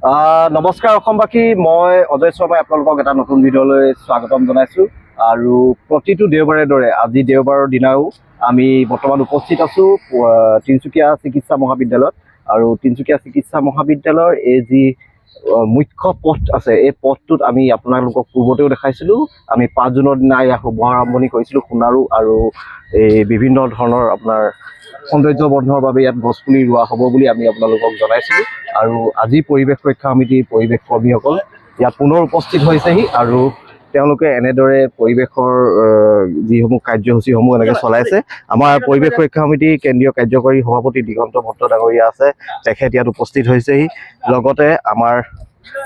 নমস্কাৰ অসমবাসী, মই অজয় শৰ্মাই আপোনালোকক এটা নতুন ভিডিঅ'লৈ স্বাগতম জনাইছোঁ। আৰু প্ৰতিটো দেওবাৰে দৰে আজি দেওবাৰৰ দিনাও আমি বৰ্তমান উপস্থিত আছোঁ তিনিচুকীয়া চিকিৎসা মহাবিদ্যালয়ত। আৰু তিনিচুকীয়া চিকিৎসা মহাবিদ্যালয়ৰ এই যি মুখ্য পথ আছে, এই পথটোত আমি আপোনালোকক পূৰ্বতেও দেখাইছিলোঁ। আমি 5 জুনৰ দিনা ইয়াৰ শুভ আৰম্ভণি কৰিছিলোঁ সোণাৰু আৰু এই বিভিন্ন ধৰণৰ আপোনাৰ সৌন্দৰ্যবৰ্ধনৰ বাবে ইয়াত গছপুলি ৰোৱা হ'ব বুলি আমি আপোনালোকক জনাইছিলোঁ। আৰু আজি পৰিৱেশ ৰক্ষা সমিতিৰ পৰিৱেশ কৰ্মীসকল ইয়াত পুনৰ উপস্থিত হৈছেহি আৰু তেওঁলোকে এনেদৰে পৰিৱেশৰ যিসমূহ কাৰ্যসূচীসমূহ এনেকৈ চলাইছে। আমাৰ পৰিৱেশ ৰক্ষা সমিতিৰ কেন্দ্ৰীয় কাৰ্যকৰী সভাপতি দিগন্ত ভট্ট ডাঙৰীয়া আছে, তেখেত ইয়াত উপস্থিত হৈছেহি। লগতে আমাৰ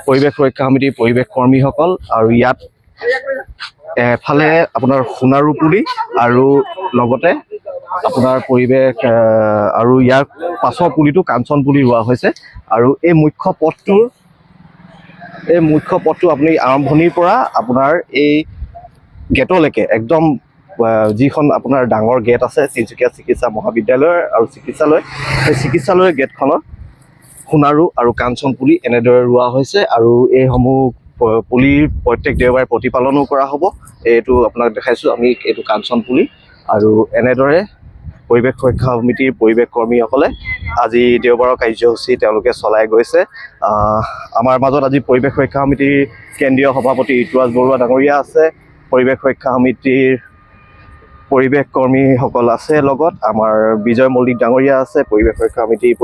পৰিৱেশ ৰক্ষা সমিতিৰ পৰিৱেশ কৰ্মীসকল আৰু ইয়াত এফালে আপোনাৰ সোণাৰু পুলি আৰু লগতে আপোনাৰ পৰিৱেশ আৰু ইয়াৰ পাছৰ পুলিটো কাঞ্চন পুলি ৰোৱা হৈছে। আৰু এই মুখ্য পথটো আপুনি আৰম্ভণিৰ পৰা আপোনাৰ এই গেটলৈকে একদম যিখন আপোনাৰ ডাঙৰ গেট আছে তিনিচুকীয়া চিকিৎসা মহাবিদ্যালয়ৰ আৰু চিকিৎসালয়, সেই চিকিৎসালয়ৰ গেটখনত সোণাৰু আৰু কাঞ্চন পুলি এনেদৰে ৰোৱা হৈছে। আৰু এইসমূহ পুলিৰ প্ৰত্যেক দেওবাৰে প্ৰতিপালনো কৰা হ'ব। এইটো আপোনাক দেখাইছোঁ আমি, এইটো কাঞ্চন পুলি। আৰু এনেদৰে পৰিৱেশ ৰক্ষা সমিতিৰ পৰিৱেশ কৰ্মীসকলে আজি দেওবাৰৰ কাৰ্যসূচী তেওঁলোকে চলাই গৈছে। আমাৰ মাজত আজি পৰিৱেশ ৰক্ষা সমিতিৰ কেন্দ্ৰীয় সভাপতি ঋতুৰাজ বৰুৱা ডাঙৰীয়া আছে, পৰিৱেশ ৰক্ষা সমিতিৰ পৰিৱেশ কৰ্মীসকল আছে, লগত আমাৰ বিজয় মল্লিক ডাঙৰীয়া আছে, পৰিৱেশ ৰক্ষা সমিতিৰ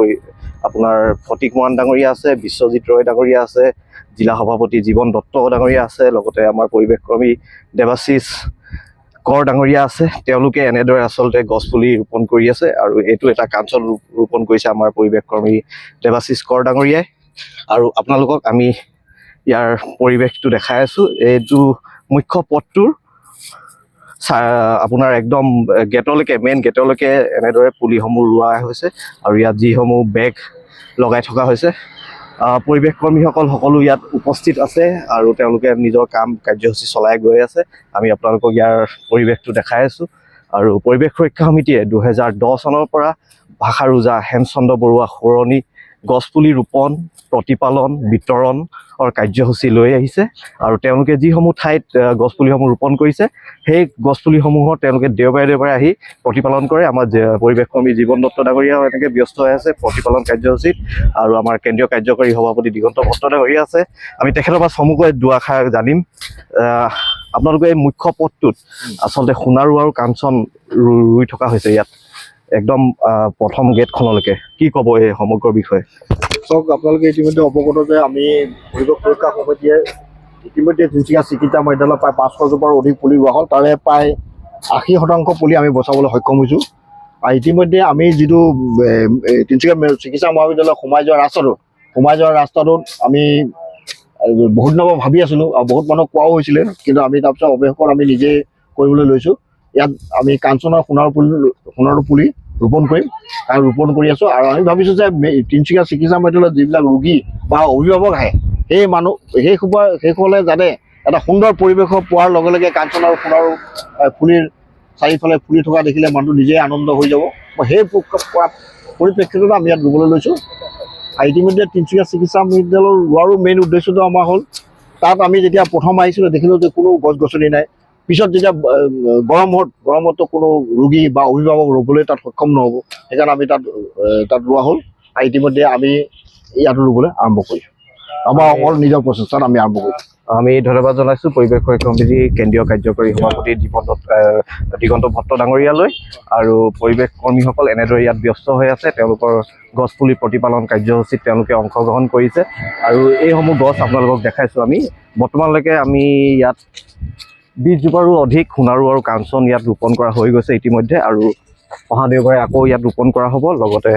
আপোনাৰ ফটিক মৰাণ ডাঙৰীয়া আছে, বিশ্বজিৎ ৰয় ডাঙৰীয়া আছে, জিলা সভাপতি জীৱন দত্ত ডাঙৰীয়া আছে, লগতে আমাৰ পৰিৱেশ কৰ্মী দেৱাশিষ কৰ ডাঙৰীয়া আছে। তেওঁলোকে এনেদৰে আচলতে গছপুলি ৰোপণ কৰি আছে আৰু এইটো এটা কাঞ্চন ৰোপণ কৰিছে আমাৰ পৰিৱেশ কৰ্মী দেৱাশিষ কৰ ডাঙৰীয়াই। আৰু আপোনালোকক আমি ইয়াৰ পৰিৱেশটো দেখাই আছোঁ। এইটো মুখ্য পথটোৰ আপোনাৰ একদম গেটলৈকে, মেইন গেটলৈকে এনেদৰে পুলিসমূহ ৰোৱা হৈছে। আৰু ইয়াত যিসমূহ বেগ লগাই থকা হৈছে, পৰিৱেশ কৰ্মীসকল সকলো ইয়াত উপস্থিত আছে আৰু তেওঁলোকে নিজৰ কাৰ্যসূচী চলাই গৈ আছে। আমি আপোনালোকক ইয়াৰ পৰিৱেশটো দেখাই আছোঁ। আৰু পৰিৱেশ ৰক্ষা সমিতিয়ে 2010 চনৰ পৰা ভাষাৰুজা হেমচন্দ্ৰ বৰুৱা সৰণী গছপুলি ৰোপণ, প্ৰতিপালন, বিতৰণৰ কাৰ্যসূচী লৈ আহিছে। আৰু তেওঁলোকে যিসমূহ ঠাইত গছপুলিসমূহ ৰোপণ কৰিছে, সেই গছপুলিসমূহৰ তেওঁলোকে দেওবাৰে আহি প্ৰতিপালন কৰে। আমাৰ পৰিৱেশ কৰ্মী জীৱন দত্ত ডাঙৰীয়াও এনেকৈ ব্যস্ত হৈ আছে প্ৰতিপালন কাৰ্যসূচীত। আৰু আমাৰ কেন্দ্ৰীয় কাৰ্যকৰী সভাপতি দিগন্ত ভট্ট ডাঙৰীয়া আছে। আমি তেখেতৰ পৰা চমুকৈ দুআষাৰ জানিম। আপোনালোকে এই মুখ্য পথটোত আচলতে সোণাৰু আৰু কাঞ্চন ৰুই থকা হৈছে ইয়াত একদম প্ৰথম গেটখনলৈকে, কি ক'ব এই সমগ্ৰ বিষয়ে? চাওক, আপোনালোকে ইতিমধ্যে অৱগত যে আমি পৰিৱেশ সুৰক্ষা সমিতিয়ে ইতিমধ্যে তিনিচুকীয়া চিকিৎসা মহাবিদ্যালয়ত প্ৰায় 500 জোপাৰ অধিক পুলি ৰোৱা হ'ল। তাৰে প্ৰায় 80% পুলি আমি বচাবলৈ সক্ষম হৈছোঁ। আৰু ইতিমধ্যে আমি যিটো তিনিচুকীয়া চিকিৎসা মহাবিদ্যালয় সোমাই যোৱা ৰাস্তাটোত আমি বহুত দিনৰ পৰা ভাবি আছিলোঁ আৰু বহুত মানুহক কোৱাও হৈছিলে, কিন্তু আমি তাৰপিছত অৱশেষত আমি নিজে কৰিবলৈ লৈছোঁ। ইয়াত আমি কাঞ্চনৰ সোণাৰু পুলি ৰোপণ কৰিম আৰু ৰোপণ কৰি আছোঁ। আৰু আমি ভাবিছোঁ যে তিনিচুকীয়া চিকিৎসা মহাবিদ্যালয়ত যিবিলাক ৰোগী বা অভিভাৱক আহে, সেইসকলে যাতে এটা সুন্দৰ পৰিৱেশ পোৱাৰ লগে লগে কাঞ্চন আৰু সোণাৰু পুলিৰ চাৰিওফালে ফুলি থকা দেখিলে মানুহটো নিজেই আনন্দ হৈ যাব। সেই পৰিপ্ৰেক্ষিতত আমি ইয়াত ৰুবলৈ লৈছোঁ। আৰু ইতিমধ্যে তিনিচুকীয়া চিকিৎসা মহাবিদ্যালয়ৰ ৰোৱাৰো মেইন উদ্দেশ্যটো আমাৰ হ'ল, তাত আমি যেতিয়া প্ৰথম আহিছিলোঁ দেখিলোঁ যে কোনো গছ গছনি নাই। পিছত যেতিয়া গৰমতো কোনো ৰোগী বা অভিভাৱক ৰুবলৈ তাত সক্ষম নহ'ব, সেইকাৰণে আমি তাত ৰোৱা হ'ল। আৰু ইতিমধ্যে আমি ইয়াতো ৰুবলৈ আৰম্ভ কৰিছোঁ। আমাৰ অকল নিজৰ প্ৰচেষ্টাত আমি আৰম্ভ কৰিছোঁ। আমি ধন্যবাদ জনাইছোঁ পৰিৱেশ ৰক্ষা সমিতিৰ কেন্দ্ৰীয় কাৰ্যকৰী সভাপতি দিগন্ত ভট্ট ডাঙৰীয়ালৈ। আৰু পৰিৱেশ কৰ্মীসকল এনেদৰে ইয়াত ব্যস্ত হৈ আছে, তেওঁলোকৰ গছপুলি প্ৰতিপালন কাৰ্যসূচীত তেওঁলোকে অংশগ্ৰহণ কৰিছে। আৰু এইসমূহ গছ আপোনালোকক দেখাইছোঁ আমি। বৰ্তমানলৈকে আমি ইয়াত 20 জোপাৰো অধিক সোণাৰু আৰু কাঞ্চন ইয়াত ৰোপণ কৰা হৈ গৈছে ইতিমধ্যে। আৰু অহা দেওবাৰে আকৌ ইয়াত ৰোপণ কৰা হ'ব, লগতে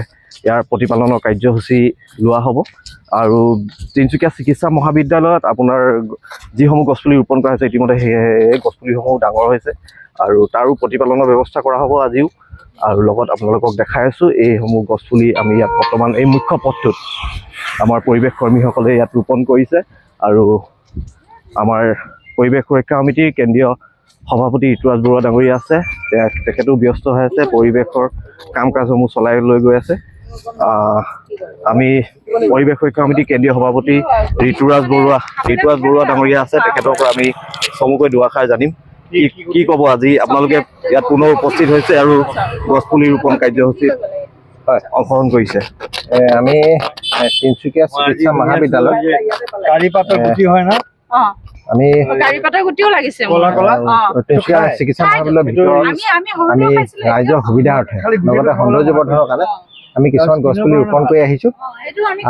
ইয়াৰ প্ৰতিপালনৰ কাৰ্যসূচী লোৱা হ'ব। আৰু তিনিচুকীয়া চিকিৎসা মহাবিদ্যালয়ত আপোনাৰ যিসমূহ গছপুলি ৰোপণ কৰা হৈছে ইতিমধ্যে সেই গছপুলিসমূহ ডাঙৰ হৈছে আৰু তাৰো প্ৰতিপালনৰ ব্যৱস্থা কৰা হ'ব আজিও। আৰু লগত আপোনালোকক দেখাই আছোঁ এইসমূহ গছপুলি আমি ইয়াত বৰ্তমান এই মুখ্য পথটোত আমাৰ পৰিৱেশ কৰ্মীসকলে ইয়াত ৰোপণ কৰিছে। আৰু আমাৰ পৰিৱেশ সুৰক্ষা সমিতিৰ কেন্দ্ৰীয় সভাপতি ঋতুৰাজ বৰুৱা ডাঙৰীয়া আছে, তেখেতো ব্যস্ত হৈ আছে, পৰিৱেশৰ কাম কাজসমূহ চলাই লৈ গৈ আছে। আমি পৰিৱেশ সুৰক্ষা সমিতি কেন্দ্ৰীয় সভাপতি ঋতুৰাজ বৰুৱা ডাঙৰীয়া আছে, তেখেতৰ পৰা আমি চমুকৈ দুআষাৰ জানিম। কি ক'ব আজি আপোনালোকে ইয়াত পুনৰ উপস্থিত হৈছে আৰু গছপুলি ৰোপণ কাৰ্যসূচীত অংশগ্ৰহণ কৰিছে? আমি তিনিচুকীয়া চিকিৎসা মহাবিদ্যালয় আমি তিনিচুকীয়া চিকিৎসা মহাবিদ্যালয়ৰ ভিতৰত আমি ৰাইজৰ সুবিধাৰ্থে লগতে সৌন্দৰ্য বৰ্ধনৰ কাৰণে আমি কিছুমান গছপুলি ৰোপণ কৰি আহিছোঁ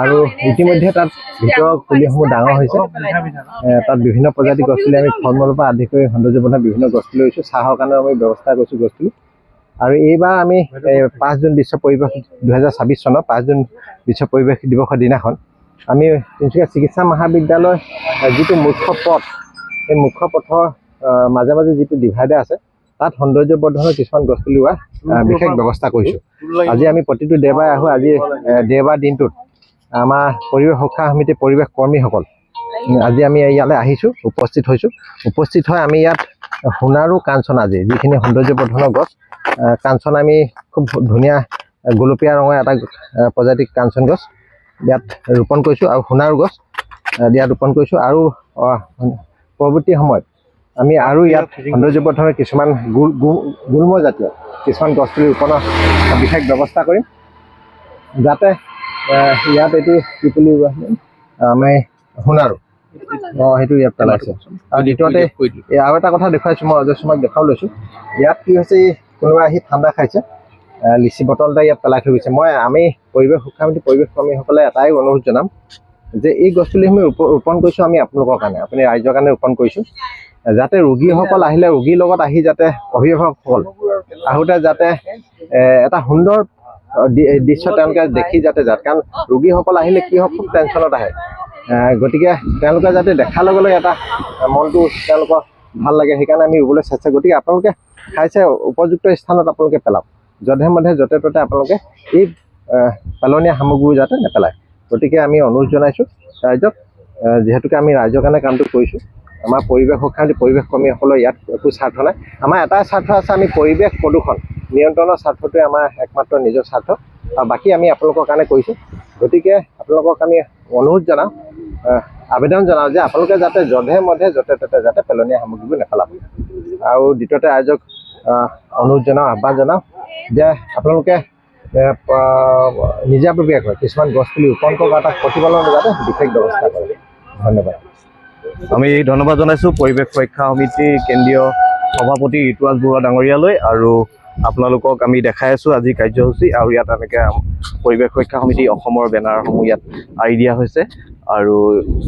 আৰু ইতিমধ্যে তাত ভিতৰৰ পুলিসমূহ ডাঙৰ হৈছে। তাত বিভিন্ন প্ৰজাতিৰ গছপুলি আমি ফল মূলৰ পৰা আদি কৰি সৌন্দৰ্য বৰ্ধনৰ বিভিন্ন গছপুলি লৈছোঁ। চাহৰ কাৰণেও আমি ব্যৱস্থা কৰিছোঁ গছপুলি। আৰু এইবাৰ আমি 5 জুন বিশ্ব পৰিৱেশ 2026 চনৰ 5 জুন বিশ্ব পৰিৱেশ দিৱসৰ দিনাখন আমি তিনিচুকীয়া চিকিৎসা মহাবিদ্যালয়ৰ যিটো মুখ্য পথ, সেই মুখ্য পথৰ মাজে মাজে যিটো ডিভাইডাৰ আছে তাত সৌন্দৰ্য বৰ্ধনৰ কিছুমান গছপুলি ৰোৱাৰ বিশেষ ব্যৱস্থা কৰিছোঁ। আজি আমি প্ৰতিটো দেওবাৰে আহোঁ। আজি দেওবাৰ দিনটোত আমাৰ পৰিৱেশ সুৰক্ষা সমিতিৰ পৰিৱেশ কৰ্মীসকল আজি আমি ইয়ালৈ আহিছোঁ, উপস্থিত হৈছোঁ। উপস্থিত হৈ আমি ইয়াত সোণাৰু কাঞ্চনা যিখিনি সৌন্দৰ্য বৰ্ধনৰ গছ, কাঞ্চন আমি খুব ধুনীয়া গোলপীয়া ৰঙৰ এটা প্ৰজাতিৰ কাঞ্চন গছ ইয়াত ৰোপণ কৰিছোঁ আৰু সোণাৰু গছ ইয়াত ৰোপণ কৰিছোঁ। আৰু পৰৱৰ্তী সময়ত আমি আৰু ইয়াত সৌন্দৰ্য বৰ্ধনৰ কিছুমান গুল্ম জাতীয় কিছুমান গছপুলি ৰোপণৰ বিশেষ ব্যৱস্থা কৰিম, যাতে ইয়াত এইটো কি পুলি আমি সোণাৰু সেইটো ইয়াত পেলাইছে। আৰু দ্বিতীয়তে আৰু এটা কথা দেখুৱাইছোঁ, মই অজস্ৰ সময়ত দেখাও লৈছোঁ। ইয়াত কি হৈছে, কোনোবাই আহি ঠাণ্ডা খাইছে, লিচি বটল এটা ইয়াত পেলাই থৈ গৈছে। আমি পৰিৱেশ সুৰক্ষা সমিতি পৰিৱেশ কৰ্মীসকলে এটাই অনুৰোধ জনাম যে এই গছপুলিসমূহ ৰোপণ কৰিছোঁ আমি আপোনালোকৰ কাৰণে, আপুনি ৰাইজৰ কাৰণে ৰোপণ কৰিছোঁ, যাতে ৰোগীসকল আহিলে ৰোগীৰ লগত আহি যাতে অভিভাৱকসকল আহোঁতে যাতে এটা সুন্দৰ দৃশ্য তেওঁলোকে দেখি যাতে কাৰণ ৰোগীসকল আহিলে কি হওক খুব টেনশ্যনত আহে, গতিকে তেওঁলোকে যাতে দেখাৰ লগে লগে এটা মনটো তেওঁলোকৰ ভাল লাগে, সেইকাৰণে আমি ৰুবলৈ চেষ্টা। গতিকে আপোনালোকে খাইছে উপযুক্ত স্থানত আপোনালোকে পেলাওক, যধে মধে য'তে ত'তে আপোনালোকে এই পেলনীয়া সামগ্ৰীবোৰ যাতে নেপেলায়। গতিকে আমি অনুৰোধ জনাইছোঁ ৰাইজক, যিহেতুকে আমি ৰাইজৰ কাৰণে কামটো কৰিছোঁ। আমাৰ পৰিৱেশ সুৰক্ষা পৰিৱেশ কৰ্মীসকলৰ ইয়াত একো স্বাৰ্থ নাই, আমাৰ এটাই স্বাৰ্থ আছে, আমি পৰিৱেশ প্ৰদূষণ নিয়ন্ত্ৰণৰ স্বাৰ্থটোৱে আমাৰ একমাত্ৰ নিজৰ স্বাৰ্থ, আৰু বাকী আমি আপোনালোকৰ কাৰণে কৰিছোঁ। গতিকে আপোনালোকক আমি অনুৰোধ জনাওঁ, আবেদন জনাওঁ যে আপোনালোকে যাতে যধে মধে য'তে ত'তে যাতে পেলনীয়া সামগ্ৰীবোৰ নেপেলাব। আৰু দ্বিতীয়তে ৰাইজক অনুৰোধ জনাওঁ, আহ্বান জনাওঁ যে আপোনালোকে নিজাববীয়াকৈ কিছুমান গছপুলি ৰোপণ কৰা তাক প্ৰতিপালনৰ যাতে বিশেষ ব্যৱস্থা কৰে। ধন্যবাদ। আমি ধন্যবাদ জনাইছোঁ পৰিৱেশ সুৰক্ষা সমিতিৰ কেন্দ্ৰীয় সভাপতি ঋতুৰাজ বৰুৱা ডাঙৰীয়ালৈ। আৰু আপোনালোকক আমি দেখাই আছোঁ আজি কাৰ্যসূচী, আৰু ইয়াত এনেকৈ পৰিৱেশ সুৰক্ষা সমিতি অসমৰ বেনাৰসমূহ ইয়াত আঁৰি দিয়া হৈছে। আৰু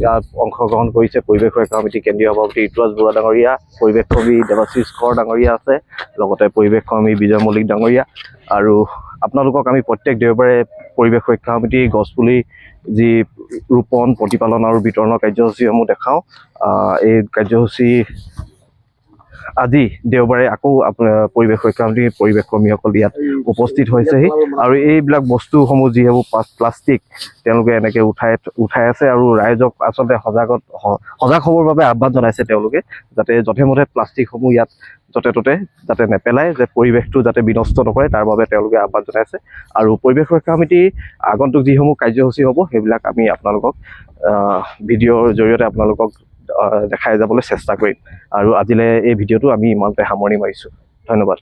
ইয়াত অংশগ্ৰহণ কৰিছে পৰিৱেশ সুৰক্ষা সমিতি কেন্দ্ৰীয় সভাপতি ঋতুৰাজ বৰুৱা ডাঙৰীয়া, পৰিৱেশ কৰ্মী দেৱাশীষ কঁড় ডাঙৰীয়া আছে, লগতে পৰিৱেশ কৰ্মী বিজয় মল্লিক ডাঙৰীয়া। আৰু আপোনালোকক আমি প্ৰত্যেক দেওবাৰে পৰিৱেশ সুৰক্ষা সমিতিৰ গছপুলি যি ৰোপণ, প্ৰতিপালন আৰু বিতৰণৰ কাৰ্যসূচীসমূহ দেখাওঁ। এই কাৰ্যসূচী আজি দেওবাৰে আকৌ পৰিৱেশ সুৰক্ষা সমিতিৰ পৰিৱেশ কৰ্মীসকল ইয়াত উপস্থিত হৈছেহি। আৰু এইবিলাক বস্তুসমূহ যিসমূহ প্লাষ্টিক তেওঁলোকে এনেকৈ উঠাই আছে, আৰু ৰাইজক আচলতে সজাগ হ'বৰ বাবে আহ্বান জনাইছে তেওঁলোকে, যাতে যধে মধে প্লাষ্টিকসমূহ ইয়াত য'তে ত'তে যাতে নেপেলায়, যে পৰিৱেশটো যাতে বিনষ্ট নকৰে তাৰ বাবে তেওঁলোকে আহ্বান জনাইছে। আৰু পৰিৱেশ সুৰক্ষা সমিতিৰ আগন্তুক যিসমূহ কাৰ্যসূচী হ'ব সেইবিলাক আমি আপোনালোকক ভিডিঅ'ৰ জৰিয়তে আপোনালোকক দেখাই যাবলৈ চেষ্টা কৰিম। আৰু আজিলৈ এই ভিডিঅ'টো আমি ইমানতে সামৰণি মাৰিছোঁ। ধন্যবাদ।